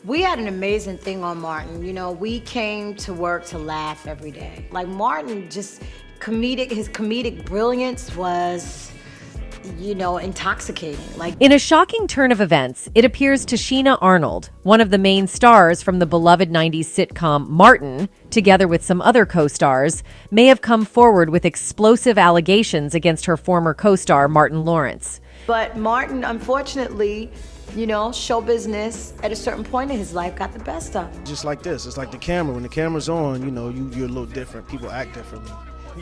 We had an amazing thing on Martin. You know, we came to work to laugh every day. Like Martin, just his comedic brilliance was, intoxicating. Like, in a shocking turn of events, it appears Tichina Arnold, one of the main stars from the beloved 90s sitcom Martin, together with some other co-stars, may have come forward with explosive allegations against her former co-star Martin Lawrence. But Martin, unfortunately, show business at a certain point in his life got the best of him. Just like this, it's like the camera. When the camera's on, you're a little different. People act differently.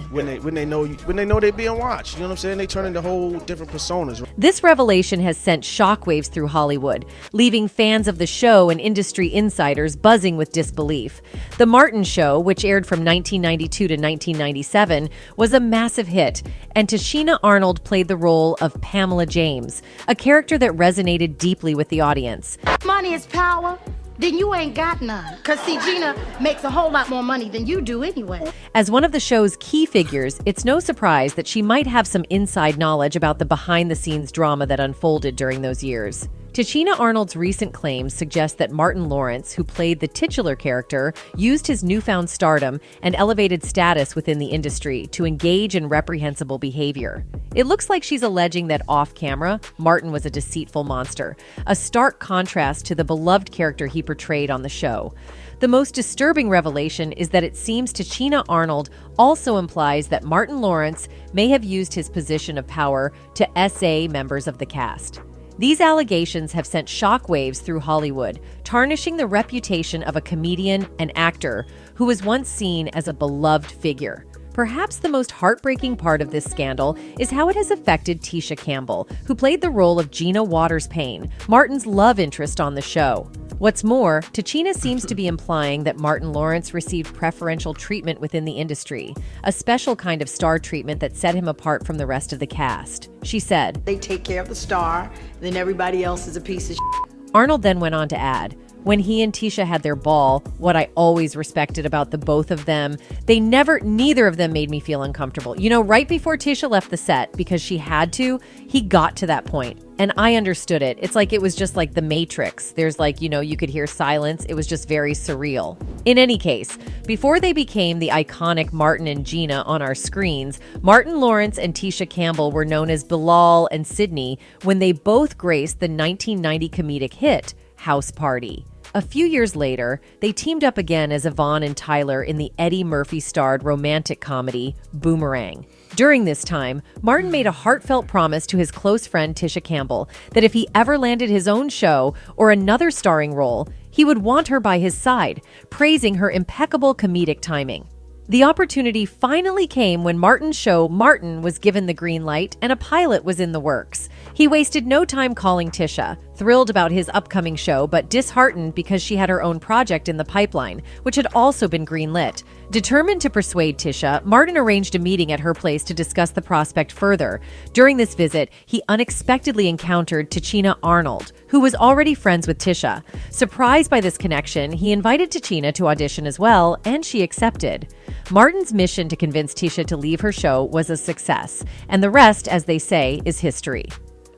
When they know they're being watched, you know what I'm saying? They turn into whole different personas. This revelation has sent shockwaves through Hollywood, leaving fans of the show and industry insiders buzzing with disbelief. The Martin Show, which aired from 1992 to 1997, was a massive hit, and Tichina Arnold played the role of Pamela James, a character that resonated deeply with the audience. Money is power. Then you ain't got none. Because, see, Gina makes a whole lot more money than you do anyway. As one of the show's key figures, it's no surprise that she might have some inside knowledge about the behind-the-scenes drama that unfolded during those years. Tichina Arnold's recent claims suggest that Martin Lawrence, who played the titular character, used his newfound stardom and elevated status within the industry to engage in reprehensible behavior. It looks like she's alleging that off-camera, Martin was a deceitful monster, a stark contrast to the beloved character he portrayed on the show. The most disturbing revelation is that it seems Tichina Arnold also implies that Martin Lawrence may have used his position of power to SA members of the cast. These allegations have sent shockwaves through Hollywood, tarnishing the reputation of a comedian and actor who was once seen as a beloved figure. Perhaps the most heartbreaking part of this scandal is how it has affected Tisha Campbell, who played the role of Gina Waters-Payne, Martin's love interest on the show. What's more, Tichina seems to be implying that Martin Lawrence received preferential treatment within the industry, a special kind of star treatment that set him apart from the rest of the cast. She said, "They take care of the star, then everybody else is a piece of shit." Arnold then went on to add, "When he and Tisha had their ball, what I always respected about the both of them, neither of them made me feel uncomfortable. Right before Tisha left the set, because she had to, he got to that point. And I understood it. It's like it was just like the Matrix. There's you could hear silence. It was just very surreal." In any case, before they became the iconic Martin and Gina on our screens, Martin Lawrence and Tisha Campbell were known as Bilal and Sydney when they both graced the 1990 comedic hit, House Party. A few years later, they teamed up again as Yvonne and Tyler in the Eddie Murphy-starred romantic comedy, Boomerang. During this time, Martin made a heartfelt promise to his close friend Tisha Campbell that if he ever landed his own show or another starring role, he would want her by his side, praising her impeccable comedic timing. The opportunity finally came when Martin's show Martin was given the green light and a pilot was in the works. He wasted no time calling Tisha, thrilled about his upcoming show but disheartened because she had her own project in the pipeline, which had also been greenlit. Determined to persuade Tisha, Martin arranged a meeting at her place to discuss the prospect further. During this visit, he unexpectedly encountered Tichina Arnold, who was already friends with Tisha. Surprised by this connection, he invited Tichina to audition as well, and she accepted. Martin's mission to convince Tisha to leave her show was a success, and the rest, as they say, is history.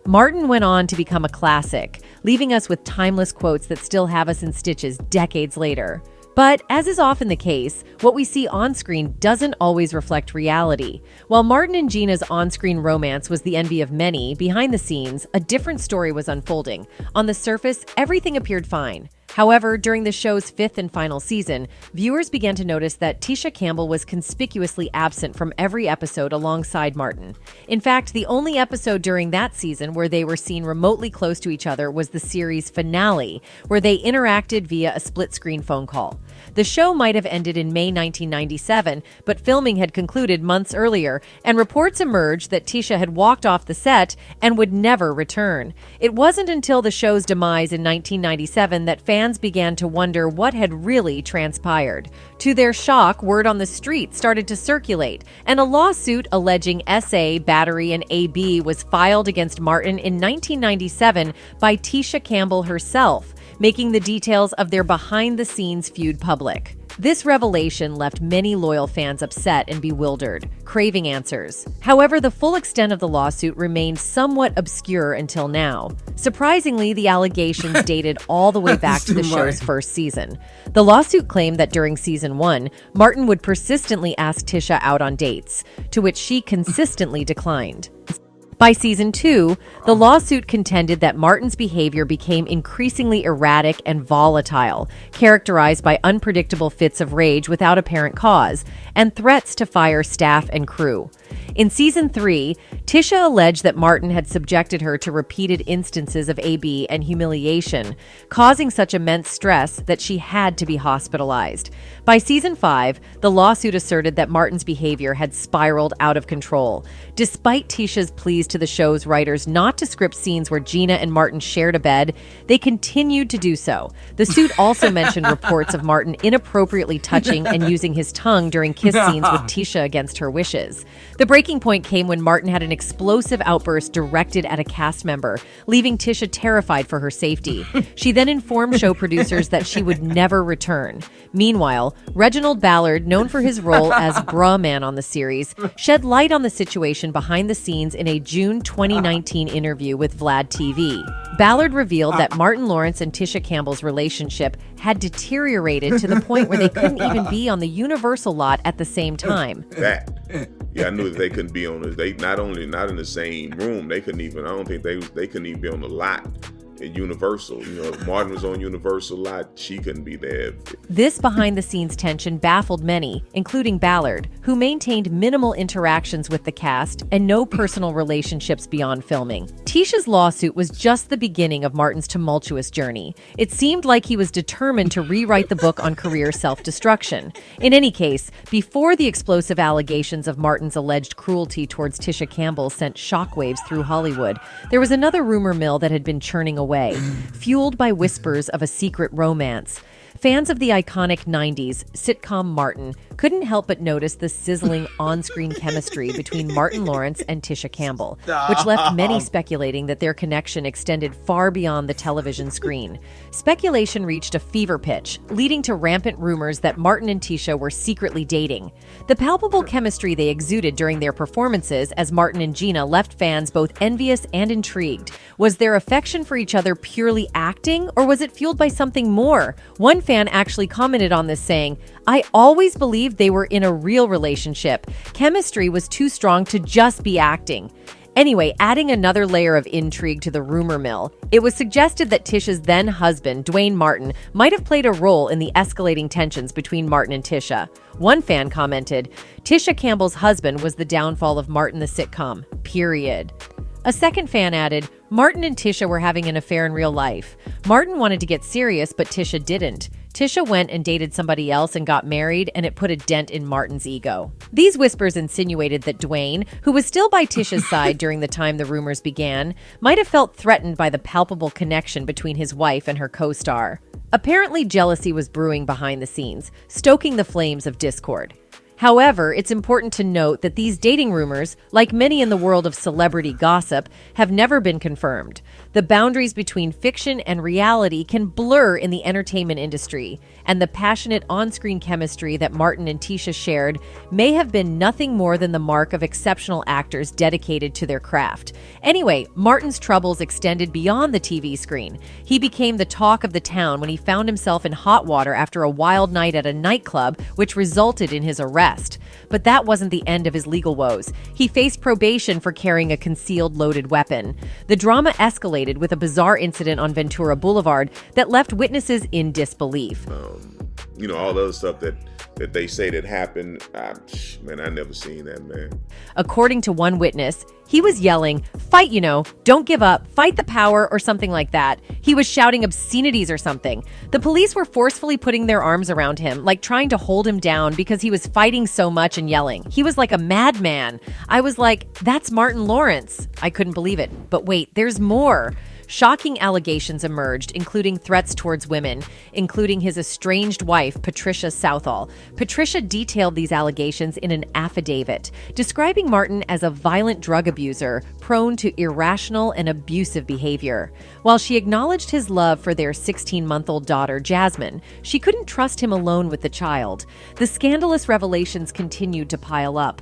Martin went on to become a classic, leaving us with timeless quotes that still have us in stitches decades later. But, as is often the case, what we see on screen doesn't always reflect reality. While Martin and Gina's on-screen romance was the envy of many, behind the scenes, a different story was unfolding. On the surface, everything appeared fine. However, during the show's fifth and final season, viewers began to notice that Tisha Campbell was conspicuously absent from every episode alongside Martin. In fact, the only episode during that season where they were seen remotely close to each other was the series finale, where they interacted via a split-screen phone call. The show might have ended in May 1997, but filming had concluded months earlier, and reports emerged that Tisha had walked off the set and would never return. It wasn't until the show's demise in 1997 that fans began to wonder what had really transpired. To their shock, word on the street started to circulate, and a lawsuit alleging SA, battery, and AB was filed against Martin in 1997 by Tisha Campbell herself, making the details of their behind-the-scenes feud public. This revelation left many loyal fans upset and bewildered, craving answers. However, the full extent of the lawsuit remained somewhat obscure until now. Surprisingly, the allegations dated all the way back to the show's first season. The lawsuit claimed that during season 1, Martin would persistently ask Tisha out on dates, to which she consistently declined. By season 2, the lawsuit contended that Martin's behavior became increasingly erratic and volatile, characterized by unpredictable fits of rage without apparent cause, and threats to fire staff and crew. In season 3, Tisha alleged that Martin had subjected her to repeated instances of AB and humiliation, causing such immense stress that she had to be hospitalized. By season 5, the lawsuit asserted that Martin's behavior had spiraled out of control. Despite Tisha's pleas to the show's writers not to script scenes where Gina and Martin shared a bed, they continued to do so. The suit also mentioned reports of Martin inappropriately touching and using his tongue during kiss scenes with Tisha against her wishes. The breaking point came when Martin had an explosive outburst directed at a cast member, leaving Tisha terrified for her safety. She then informed show producers that she would never return. Meanwhile, Reginald Ballard, known for his role as Bra Man on the series, shed light on the situation behind the scenes in a June 2019 interview with Vlad TV. Ballard revealed that Martin Lawrence and Tisha Campbell's relationship had deteriorated to the point where they couldn't even be on the Universal lot at the same time. Yeah, I knew that they couldn't be on this. They not in the same room. They couldn't even. I don't think they couldn't even be on the lot at Universal. You know, if Martin was on Universal lot, she couldn't be there. This behind-the-scenes tension baffled many, including Ballard, who maintained minimal interactions with the cast and no personal relationships beyond filming. Tisha's lawsuit was just the beginning of Martin's tumultuous journey. It seemed like he was determined to rewrite the book on career self-destruction. In any case, before the explosive allegations of Martin's alleged cruelty towards Tisha Campbell sent shockwaves through Hollywood, there was another rumor mill that had been churning away, fueled by whispers of a secret romance. Fans of the iconic 90s sitcom Martin couldn't help but notice the sizzling on-screen chemistry between Martin Lawrence and Tisha Campbell, which left many speculating that their connection extended far beyond the television screen. Speculation reached a fever pitch, leading to rampant rumors that Martin and Tisha were secretly dating. The palpable chemistry they exuded during their performances as Martin and Gina left fans both envious and intrigued. Was their affection for each other purely acting, or was it fueled by something more? One fan actually commented on this saying, "I always believed they were in a real relationship. Chemistry was too strong to just be acting." Anyway, adding another layer of intrigue to the rumor mill, it was suggested that Tisha's then husband, Duane Martin, might have played a role in the escalating tensions between Martin and Tisha. One fan commented, "Tisha Campbell's husband was the downfall of Martin the sitcom, period." A second fan added, "Martin and Tisha were having an affair in real life. Martin wanted to get serious, but Tisha didn't. Tisha went and dated somebody else and got married, and it put a dent in Martin's ego." These whispers insinuated that Duane, who was still by Tisha's side during the time the rumors began, might have felt threatened by the palpable connection between his wife and her co-star. Apparently, jealousy was brewing behind the scenes, stoking the flames of discord. However, it's important to note that these dating rumors, like many in the world of celebrity gossip, have never been confirmed. The boundaries between fiction and reality can blur in the entertainment industry, and the passionate on-screen chemistry that Martin and Tisha shared may have been nothing more than the mark of exceptional actors dedicated to their craft. Anyway, Martin's troubles extended beyond the TV screen. He became the talk of the town when he found himself in hot water after a wild night at a nightclub, which resulted in his arrest. But that wasn't the end of his legal woes. He faced probation for carrying a concealed loaded weapon. The drama escalated with a bizarre incident on Ventura Boulevard that left witnesses in disbelief. You know, all the other stuff that they say that happened, I never seen that, man. According to one witness, he was yelling, "Fight, don't give up, fight the power," or something like that. He was shouting obscenities or something. The police were forcefully putting their arms around him, like trying to hold him down because he was fighting so much and yelling. He was like a madman. I was like, that's Martin Lawrence. I couldn't believe it. But wait, there's more. shocking allegations emerged, including threats towards women, including his estranged wife, Patricia Southall. Patricia detailed these allegations in an affidavit, describing Martin as a violent drug abuser, prone to irrational and abusive behavior. While she acknowledged his love for their 16-month-old daughter, Jasmine, she couldn't trust him alone with the child. The scandalous revelations continued to pile up.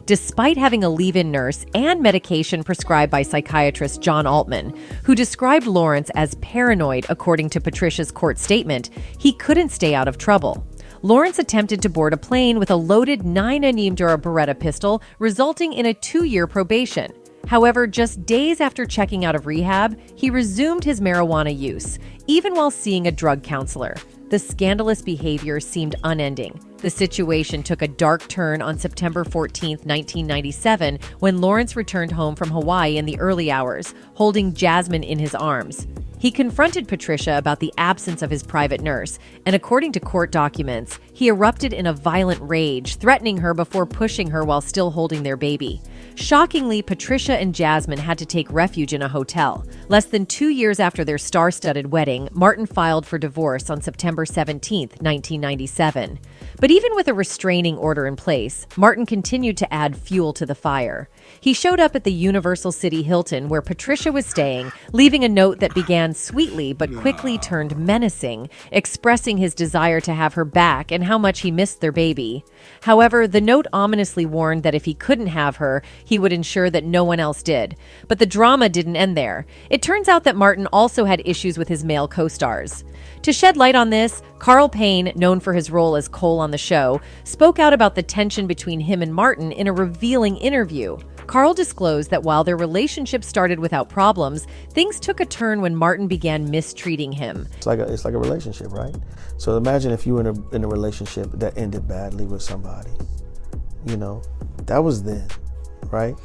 Despite having a leave-in nurse and medication prescribed by psychiatrist John Altman, who described Lawrence as paranoid according to Patricia's court statement, he couldn't stay out of trouble. Lawrence attempted to board a plane with a loaded 9mm Beretta pistol, resulting in a 2-year probation. However, just days after checking out of rehab, he resumed his marijuana use, even while seeing a drug counselor. The scandalous behavior seemed unending. The situation took a dark turn on September 14, 1997, when Lawrence returned home from Hawaii in the early hours, holding Jasmine in his arms. He confronted Patricia about the absence of his private nurse, and according to court documents, he erupted in a violent rage, threatening her before pushing her while still holding their baby. Shockingly, Patricia and Jasmine had to take refuge in a hotel. Less than 2 years after their star-studded wedding, Martin filed for divorce on September 17, 1997. But even with a restraining order in place, Martin continued to add fuel to the fire. He showed up at the Universal City Hilton where Patricia was staying, leaving a note that began sweetly but quickly turned menacing, expressing his desire to have her back and how much he missed their baby. However, the note ominously warned that if he couldn't have her, he would ensure that no one else did. But the drama didn't end there. It turns out that Martin also had issues with his male co-stars. To shed light on this, Carl Payne, known for his role as Cole on the show, spoke out about the tension between him and Martin in a revealing interview. Carl disclosed that while their relationship started without problems, things took a turn when Martin began mistreating him. It's like a relationship, right? So imagine if you were in a relationship that ended badly with somebody. You know, that was then, right?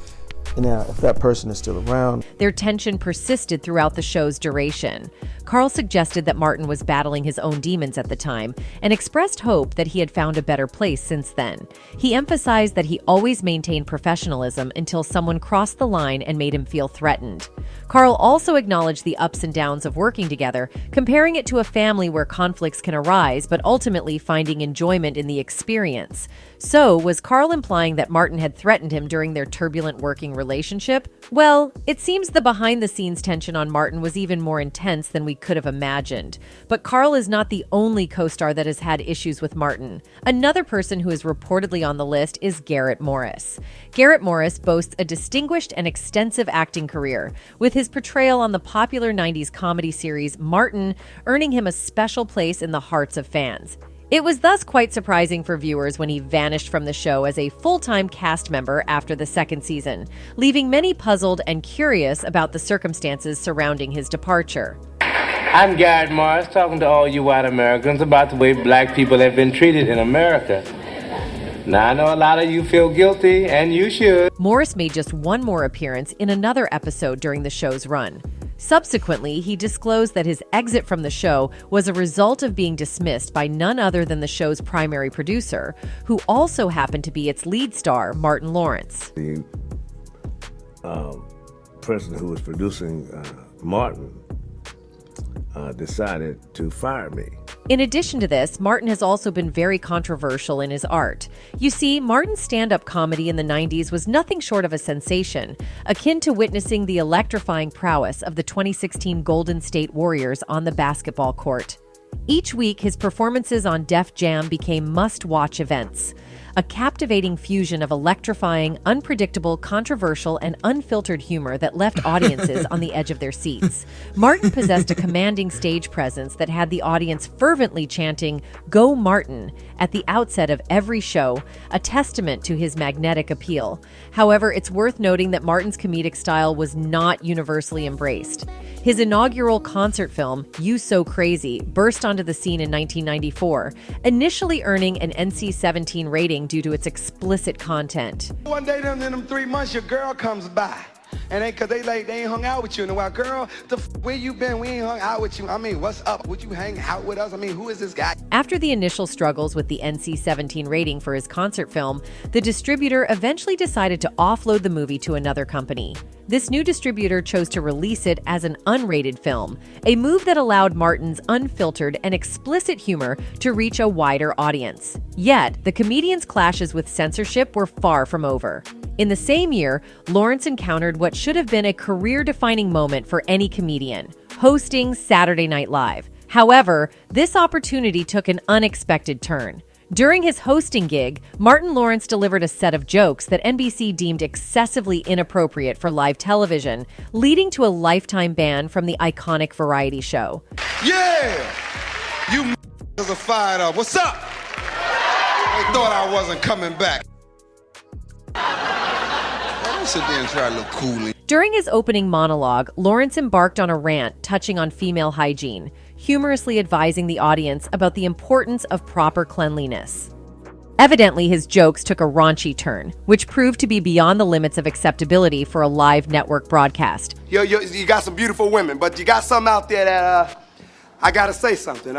Now, if that person is still around. Their tension persisted throughout the show's duration. Carl suggested that Martin was battling his own demons at the time and expressed hope that he had found a better place since then. He emphasized that he always maintained professionalism until someone crossed the line and made him feel threatened. Carl also acknowledged the ups and downs of working together, comparing it to a family where conflicts can arise, but ultimately finding enjoyment in the experience. So, was Carl implying that Martin had threatened him during their turbulent working relationship? Well, it seems the behind-the-scenes tension on Martin was even more intense than we could have imagined. But Carl is not the only co-star that has had issues with Martin. Another person who is reportedly on the list is Garrett Morris. Garrett Morris boasts a distinguished and extensive acting career, with his portrayal on the popular 90s comedy series Martin earning him a special place in the hearts of fans. It was thus quite surprising for viewers when he vanished from the show as a full-time cast member after the second season, leaving many puzzled and curious about the circumstances surrounding his departure. I'm Garrett Morris, talking to all you white Americans about the way black people have been treated in America. Now, I know a lot of you feel guilty, and you should. Morris made just one more appearance in another episode during the show's run. Subsequently, he disclosed that his exit from the show was a result of being dismissed by none other than the show's primary producer, who also happened to be its lead star, Martin Lawrence. The person who was producing Martin decided to fire me. In addition to this, Martin has also been very controversial in his art. You see, Martin's stand-up comedy in the 90s was nothing short of a sensation, akin to witnessing the electrifying prowess of the 2016 Golden State Warriors on the basketball court. Each week, his performances on Def Jam became must-watch events. A captivating fusion of electrifying, unpredictable, controversial, and unfiltered humor that left audiences on the edge of their seats. Martin possessed a commanding stage presence that had the audience fervently chanting, "Go Martin," at the outset of every show, a testament to his magnetic appeal. However, it's worth noting that Martin's comedic style was not universally embraced. His inaugural concert film, You So Crazy, burst onto the scene in 1994, initially earning an NC-17 rating due to its explicit content. One day in them 3 months, your girl comes by. And cause they ain't hung out with you in a while. Girl, where you been? We ain't hung out with you. I mean, what's up? Would you hang out with us? I mean, who is this guy? After the initial struggles with the NC-17 rating for his concert film, the distributor eventually decided to offload the movie to another company. This new distributor chose to release it as an unrated film, a move that allowed Martin's unfiltered and explicit humor to reach a wider audience. Yet, the comedian's clashes with censorship were far from over. In the same year, Lawrence encountered what should have been a career-defining moment for any comedian, hosting Saturday Night Live. However, this opportunity took an unexpected turn. During his hosting gig, Martin Lawrence delivered a set of jokes that NBC deemed excessively inappropriate for live television, leading to a lifetime ban from the iconic variety show. Yeah! You are fired up. What's up? They thought I wasn't coming back. Don't sit there and try to look cool. During his opening monologue, Lawrence embarked on a rant touching on female hygiene, humorously advising the audience about the importance of proper cleanliness. Evidently, his jokes took a raunchy turn, which proved to be beyond the limits of acceptability for a live network broadcast. You got some beautiful women, but you got some out there that, I gotta say something.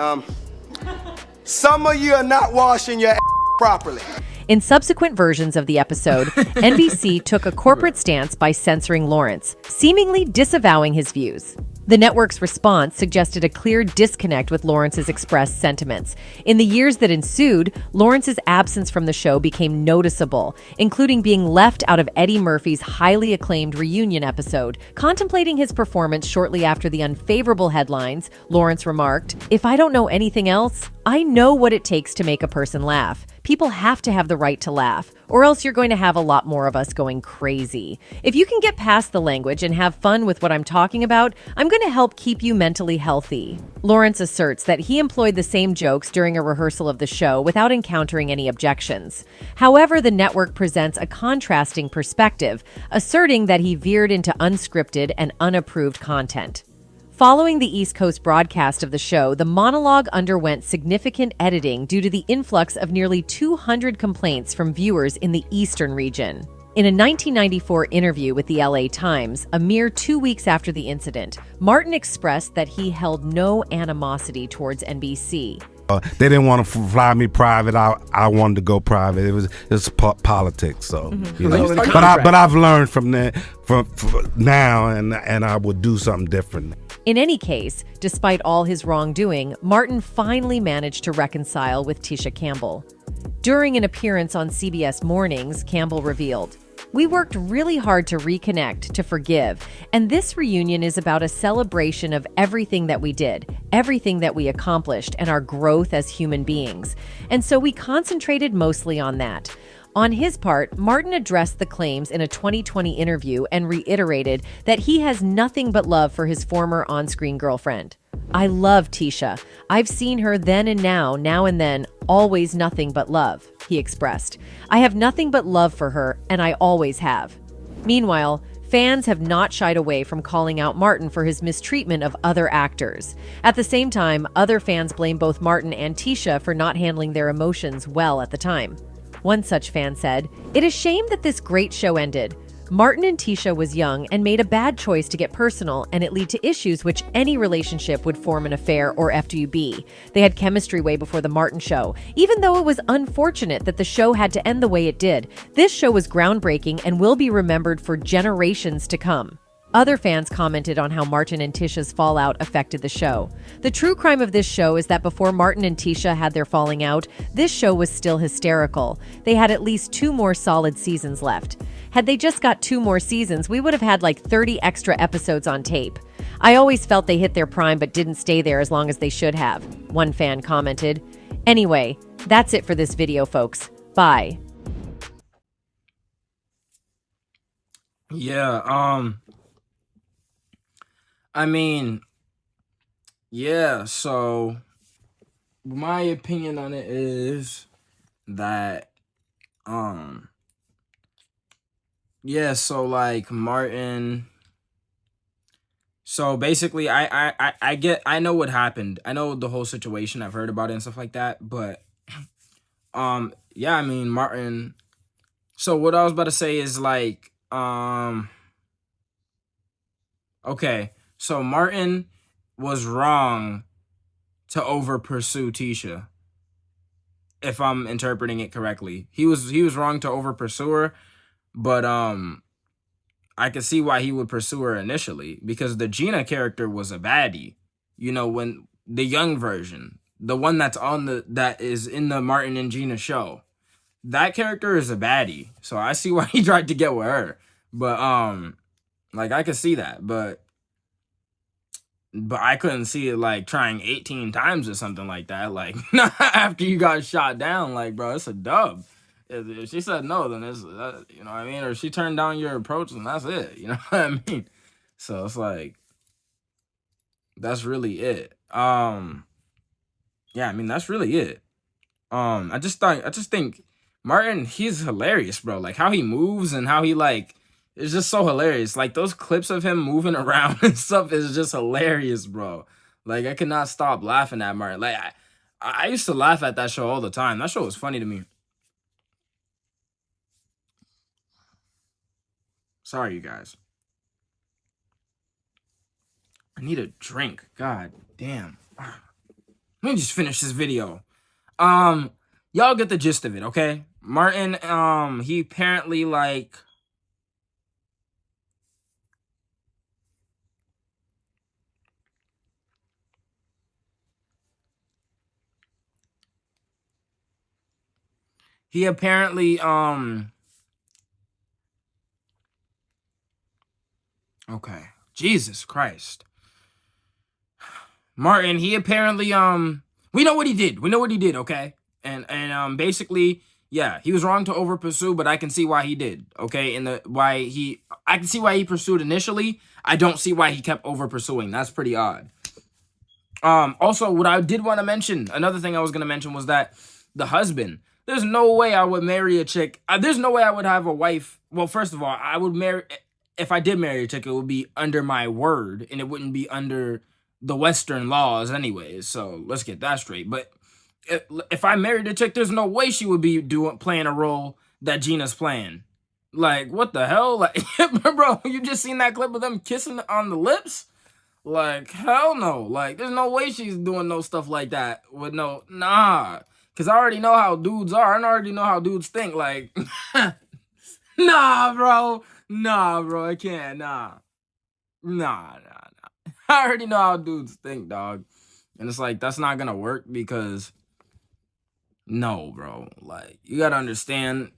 Some of you are not washing your properly. In subsequent versions of the episode, NBC took a corporate stance by censoring Lawrence, seemingly disavowing his views. The network's response suggested a clear disconnect with Lawrence's expressed sentiments. In the years that ensued, Lawrence's absence from the show became noticeable, including being left out of Eddie Murphy's highly acclaimed reunion episode. Contemplating his performance shortly after the unfavorable headlines, Lawrence remarked, "If I don't know anything else, I know what it takes to make a person laugh. People have to have the right to laugh, or else you're going to have a lot more of us going crazy. If you can get past the language and have fun with what I'm talking about, I'm going to help keep you mentally healthy." Lawrence asserts that he employed the same jokes during a rehearsal of the show without encountering any objections. However, the network presents a contrasting perspective, asserting that he veered into unscripted and unapproved content. Following the East Coast broadcast of the show, the monologue underwent significant editing due to the influx of nearly 200 complaints from viewers in the Eastern region. In a 1994 interview with the LA Times, a mere 2 weeks after the incident, Martin expressed that he held no animosity towards NBC. They didn't want to fly me private. I wanted to go private. It was politics. So, you know. But I've learned from that from now, and I would do something different. In any case, despite all his wrongdoing, Martin finally managed to reconcile with Tisha Campbell. During an appearance on CBS Mornings, Campbell revealed, "We worked really hard to reconnect, to forgive, and this reunion is about a celebration of everything that we did, everything that we accomplished, and our growth as human beings. And so we concentrated mostly on that." On his part, Martin addressed the claims in a 2020 interview and reiterated that he has nothing but love for his former on-screen girlfriend. "I love Tisha. I've seen her then and now and then, always nothing but love," he expressed. "I have nothing but love for her, and I always have." Meanwhile, fans have not shied away from calling out Martin for his mistreatment of other actors. At the same time, other fans blame both Martin and Tisha for not handling their emotions well at the time. One such fan said, "It is a shame that this great show ended. Martin and Tisha was young and made a bad choice to get personal, and it led to issues which any relationship would form an affair or FWB. They had chemistry way before the Martin show. Even though it was unfortunate that the show had to end the way it did, this show was groundbreaking and will be remembered for generations to come." Other fans commented on how Martin and Tisha's fallout affected the show. "The true crime of this show is that before Martin and Tisha had their falling out, this show was still hysterical. They had at least 2 more solid seasons left. Had they just got 2 more seasons, we would have had like 30 extra episodes on tape. I always felt they hit their prime but didn't stay there as long as they should have," one fan commented. Anyway, that's it for this video, folks. Bye. Yeah, I mean, yeah, so my opinion on it is that, yeah, so like Martin, so basically I know what happened. I know the whole situation. I've heard about it and stuff like that, but, yeah, I mean, Martin, so what I was about to say is like, Okay, so Martin was wrong to over pursue Tisha, if I'm interpreting it correctly. He was wrong to over pursue her, but I can see why he would pursue her initially, because the Gina character was a baddie. You know, when the young version, the one that is in the Martin and Gina show, that character is a baddie. So I see why he tried to get with her. But like I could see that, but I couldn't see it like trying 18 times or something like that. Like after you got shot down, like bro, it's a dub. If she said no, then it's you know what I mean, or she turned down your approach, then that's it. You know what I mean? So it's like that's really it. Yeah, I mean that's really it. I just think Martin, he's hilarious, bro. Like how he moves and how he like it's just so hilarious. Like those clips of him moving around and stuff is just hilarious, bro. Like I could not stop laughing at Martin. Like I used to laugh at that show all the time. That show was funny to me. Sorry, you guys. I need a drink. God damn. Let me just finish this video. Y'all get the gist of it, okay? Martin, he apparently like okay. Jesus Christ. Martin, he apparently we know what he did. We know what he did, okay? And basically, yeah, he was wrong to over pursue, but I can see why he did, okay? I can see why he pursued initially. I don't see why he kept over pursuing. That's pretty odd. Also, what I did want to mention, another thing I was going to mention was that the husband, there's no way I would marry a chick. There's no way I would have a wife. Well, first of all, I would marry, if I did marry a chick, it would be under my word and it wouldn't be under the Western laws anyways. So let's get that straight. But if I married a chick, there's no way she would be playing a role that Gina's playing. Like, what the hell? Like, bro, you just seen that clip of them kissing on the lips? Like, hell no. Like, there's no way she's doing no stuff like that with nah. Because I already know how dudes are. I already know how dudes think. Like, nah, bro. Nah, bro. I can't. Nah. I already know how dudes think, dog. And it's like, that's not going to work because, no, bro. Like, you got to understand,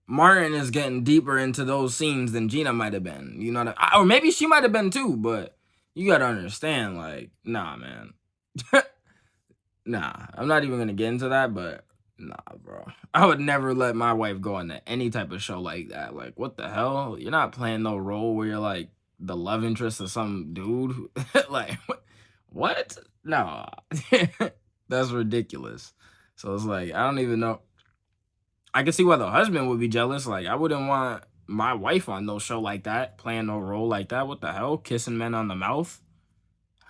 Martin is getting deeper into those scenes than Gina might have been. You know what I mean? Or maybe she might have been too, but you got to understand, like, nah, man. Nah, I'm not even going to get into that, but nah, bro. I would never let my wife go into any type of show like that. Like, what the hell? You're not playing no role where you're, like, the love interest of some dude. Like, what? No. That's ridiculous. So it's like, I don't even know. I can see why the husband would be jealous. Like, I wouldn't want my wife on no show like that, playing no role like that. What the hell? Kissing men on the mouth?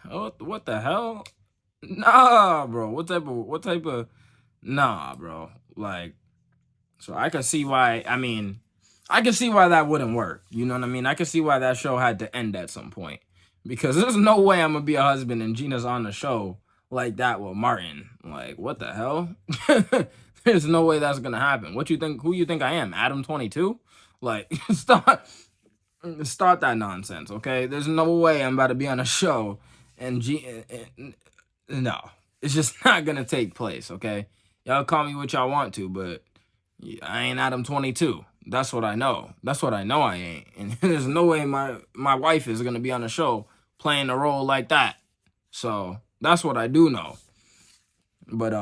What the hell? Nah, bro. What type of nah, bro. Like, so I can see why, I can see why that wouldn't work. You know what I mean? I can see why that show had to end at some point. Because there's no way I'm gonna be a husband and Gina's on the show like that with Martin. Like, what the hell? There's no way that's gonna happen. What you think? Who you think I am? Adam 22? Like, start that nonsense, okay? There's no way I'm about to be on a show and no, it's just not gonna take place, okay? Y'all call me what y'all want to, but I ain't Adam 22. That's what I know. That's what I know I ain't. And there's no way my wife is gonna be on a show playing a role like that. So that's what I do know. But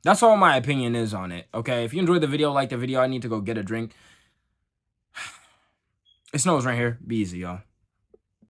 that's all my opinion is on it. Okay, if you enjoyed the video, like the video. I need to go get a drink. It snows right here. Be easy, y'all.